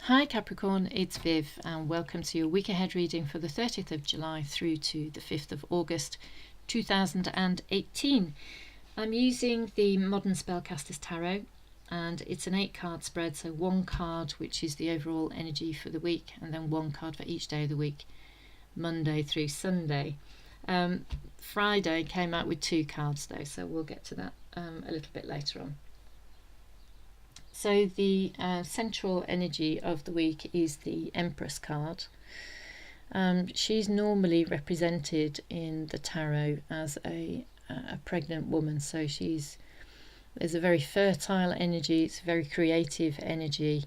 Hi Capricorn, it's Viv and welcome to your week ahead reading for the 30th of July through to the 5th of August 2018. I'm using the Modern Spellcasters Tarot and it's an 8-card spread, so one card which is the overall energy for the week and then one card for each day of the week, Monday through Sunday. Friday came out with 2 cards though, so we'll get to that a little bit later on. So the central energy of the week is the Empress card. She's normally represented in the tarot as a pregnant woman, so there's a very fertile energy, it's a very creative energy.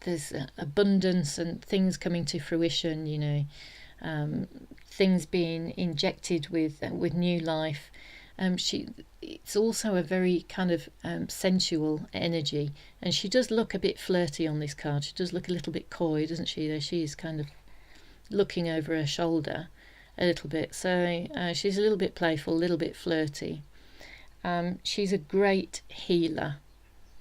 There's abundance and things coming to fruition, things being injected with new life. It's also a very kind of sensual energy, and she does look a bit flirty on this card. She does look a little bit coy, doesn't she? There she is, kind of looking over her shoulder a little bit, so she's a little bit playful, a little bit flirty. She's a great healer,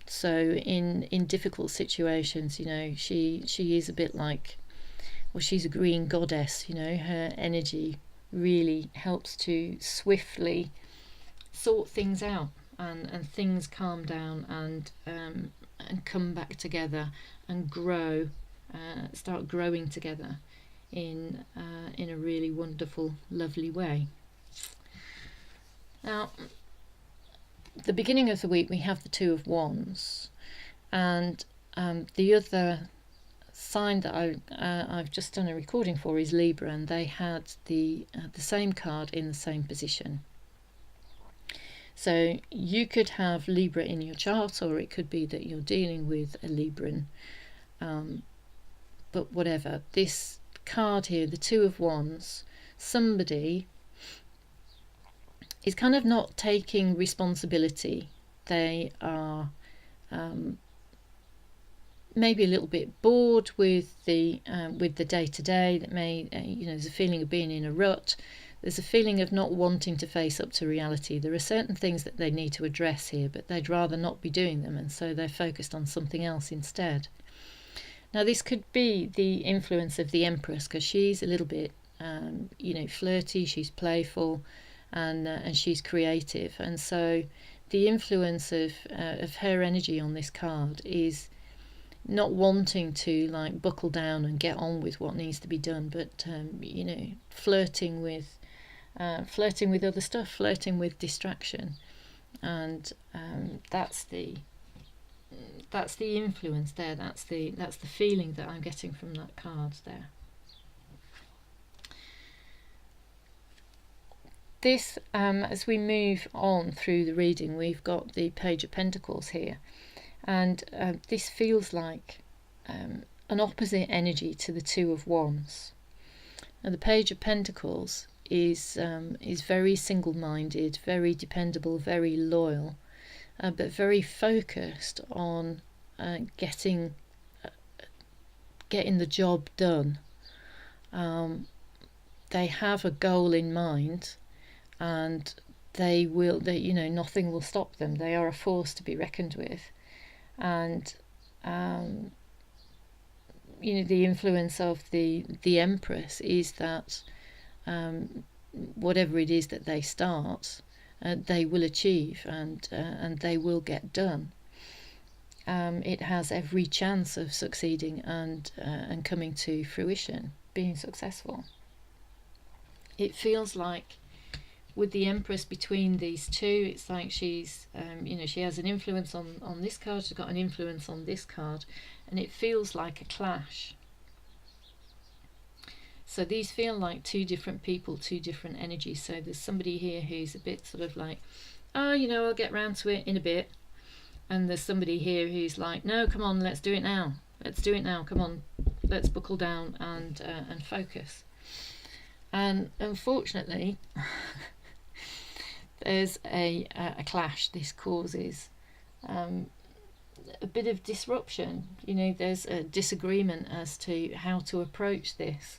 so in difficult situations, she is a bit like, well, she's a green goddess. Her energy really helps to swiftly sort things out and things calm down and come back together and grow, start growing together in a really wonderful, lovely way. Now, the beginning of the week we have the 2 of Wands, and the other sign that I've just done a recording for is Libra, and they had the same card in the same position. So you could have Libra in your chart, or it could be that you're dealing with a Libran, but whatever, this card here, the 2 of Wands, somebody is kind of not taking responsibility. They are maybe a little bit bored with the day-to-day. That may there's a feeling of being in a rut. There's a feeling of not wanting to face up to reality. There are certain things that they need to address here, but they'd rather not be doing them, and so they're focused on something else instead. Now, this could be the influence of the Empress, because she's a little bit flirty, she's playful, and she's creative, and so the influence of her energy on this card is not wanting to like buckle down and get on with what needs to be done, but flirting with other stuff, flirting with distraction, and that's the influence there. That's the feeling that I'm getting from that card there. This, as we move on through the reading, we've got the Page of Pentacles here, and this feels like an opposite energy to the 2 of Wands. Now, the Page of Pentacles is very single-minded, very dependable, very loyal, but very focused on getting the job done. They have a goal in mind, and nothing will stop them. They are a force to be reckoned with, and the influence of the Empress is that whatever it is that they start, they will achieve, and they will get done. It has every chance of succeeding and coming to fruition, being successful. It feels like with the Empress between these two, it's like she's she has an influence on this card, she's got an influence on this card, and it feels like a clash. So these feel like 2 different people, 2 different energies. So there's somebody here who's a bit sort of like, oh, I'll get round to it in a bit, and there's somebody here who's like, no, come on, let's do it now, come on, let's buckle down and focus. And unfortunately there's a clash. This causes a bit of disruption. There's a disagreement as to how to approach this,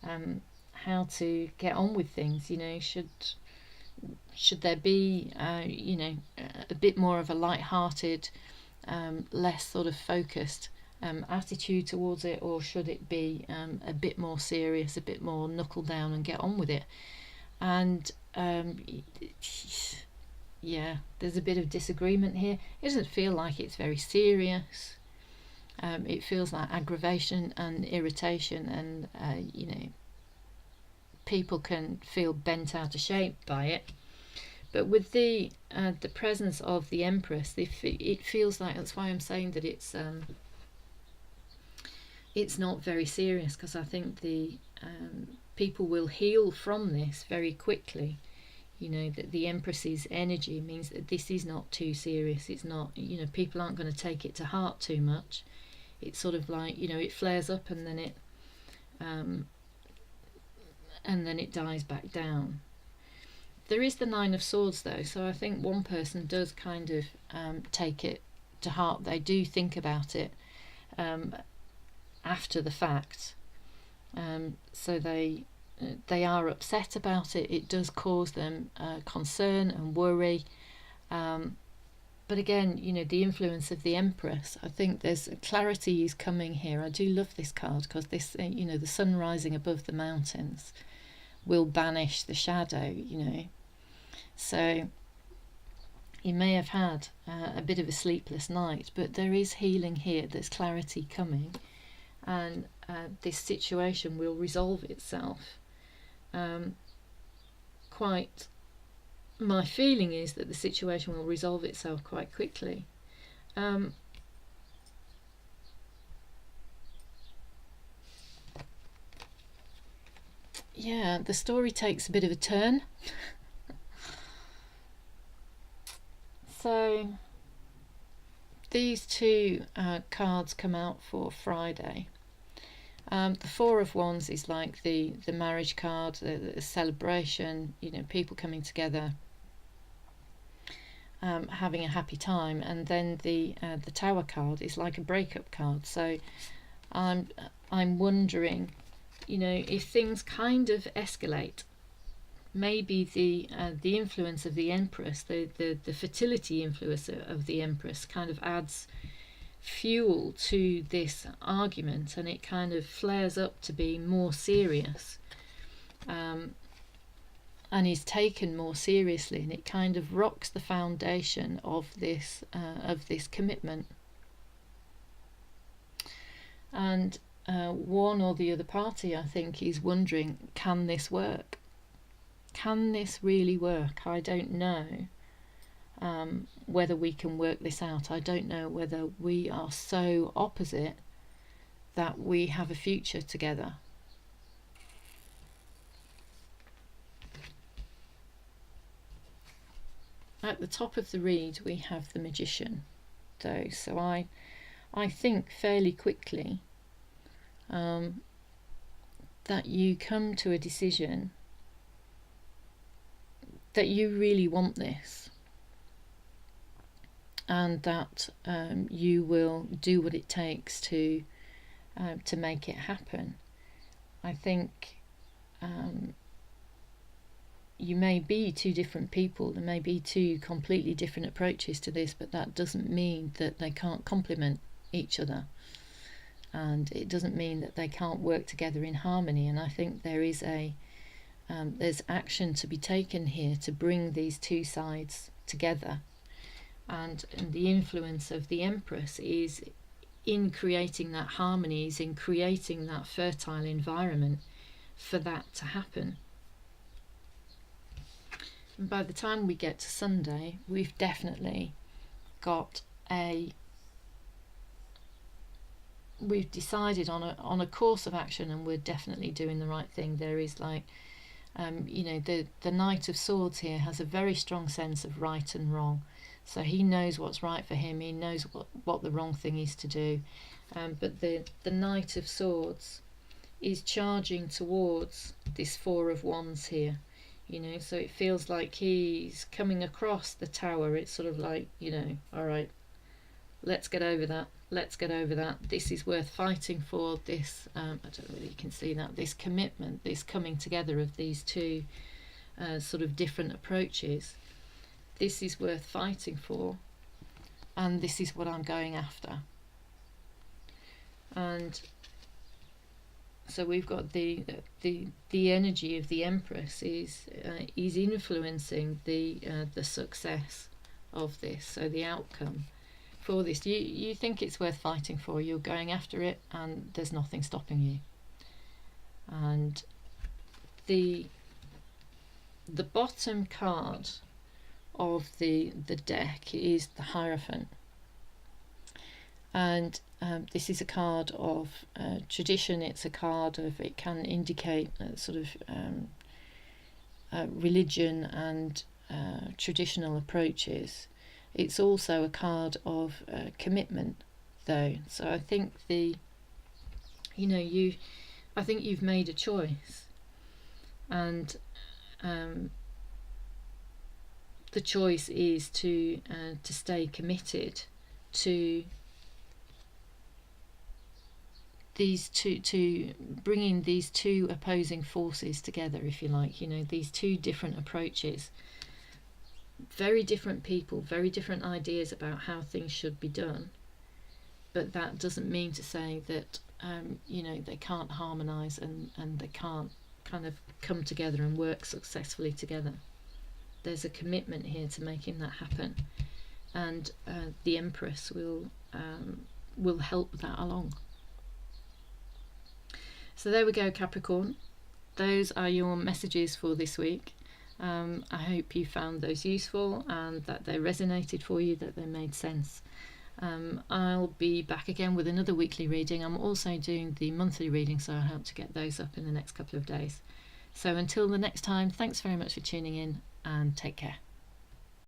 how to get on with things. Should there be a bit more of a light-hearted, less sort of focused attitude towards it, or should it be a bit more serious, a bit more knuckle down and get on with it? And yeah, there's a bit of disagreement here. It doesn't feel like it's very serious. It feels like aggravation and irritation, and people can feel bent out of shape by it. But with the presence of the Empress, it feels like, that's why I'm saying that it's not very serious, because I think the people will heal from this very quickly. That the Empress's energy means that this is not too serious. It's not, people aren't going to take it to heart too much. It's sort of like, it flares up and then it dies back down. There is the Nine of Swords though, so I think one person does kind of take it to heart. They do think about it after the fact, so they are upset about it. It does cause them concern and worry, but again, the influence of the Empress, I think there's clarity is coming here. I do love this card because this, the sun rising above the mountains will banish the shadow. So you may have had a bit of a sleepless night, but there is healing here. There's clarity coming, and this situation will resolve itself. My feeling is that the situation will resolve itself quite quickly. Yeah, the story takes a bit of a turn. So these two cards come out for Friday. The Four of Wands is like the marriage card, the celebration, people coming together, having a happy time, and then the Tower card is like a breakup card. So I'm wondering, if things kind of escalate, maybe the influence of the Empress, the fertility influence of the Empress, kind of adds fuel to this argument, and it kind of flares up to be more serious, and is taken more seriously, and it kind of rocks the foundation of this commitment. And one or the other party, I think, is wondering, can this work? Can this really work? I don't know whether we can work this out. I don't know whether we are so opposite that we have a future together. At the top of the read we have the Magician though, so I think fairly quickly that you come to a decision that you really want this, and that you will do what it takes to make it happen. I think you may be two different people, there may be two completely different approaches to this, but that doesn't mean that they can't complement each other, and it doesn't mean that they can't work together in harmony. And I think there is there's action to be taken here to bring these two sides together, and the influence of the Empress is in creating that harmony, is in creating that fertile environment for that to happen. And by the time we get to Sunday, we've definitely got we've decided on a course of action, and we're definitely doing the right thing. There is like the Knight of Swords here has a very strong sense of right and wrong, so he knows what's right for him, he knows what the wrong thing is to do, but the Knight of Swords is charging towards this Four of Wands here, so it feels like he's coming across the Tower. It's sort of like, all right, let's get over that, this is worth fighting for, this I don't know whether you can see that, this commitment, this coming together of these two sort of different approaches, this is worth fighting for, and this is what I'm going after. And so we've got the energy of the Empress is influencing the success of this, so the outcome for this. You think it's worth fighting for, you're going after it, and there's nothing stopping you. And the bottom card of the deck is the Hierophant, and this is a card of tradition. It's a card of, it can indicate sort of religion and traditional approaches. It's also a card of commitment, though. So I think I think you've made a choice, and the choice is to stay committed to to bringing these two opposing forces together, if you like. These two different approaches, very different people, very different ideas about how things should be done, but that doesn't mean to say that they can't harmonise and they can't kind of come together and work successfully together. There's a commitment here to making that happen, and the Empress will help that along. So there we go, Capricorn. Those are your messages for this week. I hope you found those useful and that they resonated for you, that they made sense. I'll be back again with another weekly reading. I'm also doing the monthly reading, so I hope to get those up in the next couple of days. So until the next time, thanks very much for tuning in, and take care.